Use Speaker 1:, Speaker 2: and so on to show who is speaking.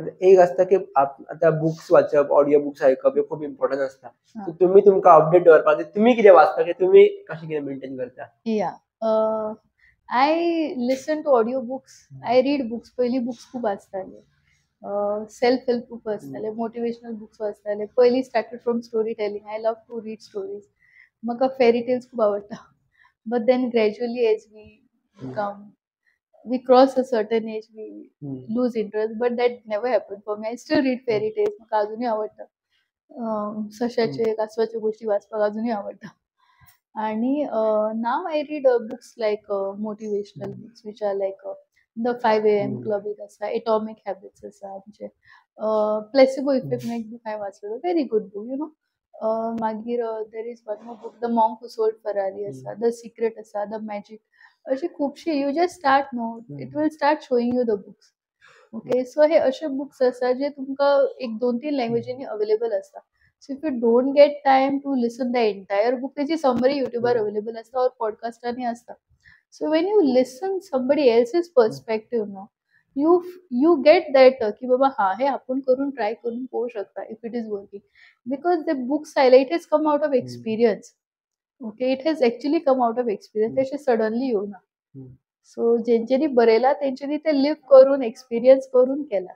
Speaker 1: एक असतं की आता बुक्स वाचप, ऑडिओ बुक्स आयकप हे खूप इम्पॉर्टंट असता.
Speaker 2: हा.
Speaker 1: सो तुम्ही तुमकां अपडेट दवरपाक तुम्ही कितें वाचता की तुम्ही कशें कितें मेंटेन करता?
Speaker 2: या I listen to audio books. I read books. पयलीं बुक्स खूप वाचतालें. सेल्फ हेल्प बुक वाचतालें, मोटिवेशनल बुक्स वाचतालें. पयलीं started from story telling. I love to read stories. म्हाका फेरी टेल्स खूप आवडटा. But then gradually as we cross a certain age, we lose interest. But that never happened for me. I still read fairy tales. म्हाका अजूनही आवडटा. सश्याचे, कासवाचे गोष्टी वाचपाक अजूनही आवडटा. आणि now I read books like motivational books which are like the 5 AM club एक आसा, एटॉमिक हॅबिट्स आसा आमचे, प्लेसिबो इफेक्ट म्हणून एक बूक हांवें वाचलेलो, very good book you know. मागीर there is one more book, the monk who sold Ferrari आसा, द सिक्रेट आसा, द मॅजिक. अशी खुबशी, यू जस्ट स्टार्ट न्हू, it will start showing you the books. Okay, so हे असे books आसा जे तुमकां एक 2-3 लँग्वेजींनी अवेलेबल आसता. So if you don't get time to listen the entire book, तेची समरी युट्यूबार अवेलेबल आसता और पॉडकास्टांनी आसता. So when you listen somebody else's perspective नो, यू गेट दॅट की बाबा हा हे आपण करून ट्राय करून पोवू शकता if it is working. Because the books it has come out of experience. Okay, it has actually come out of experience. ते अशें सडनली येवना. सो जेंच्यांनी बरयला तेंच्यांनी ते लिव्ह करून, एक्सपिरियन्स करून केला.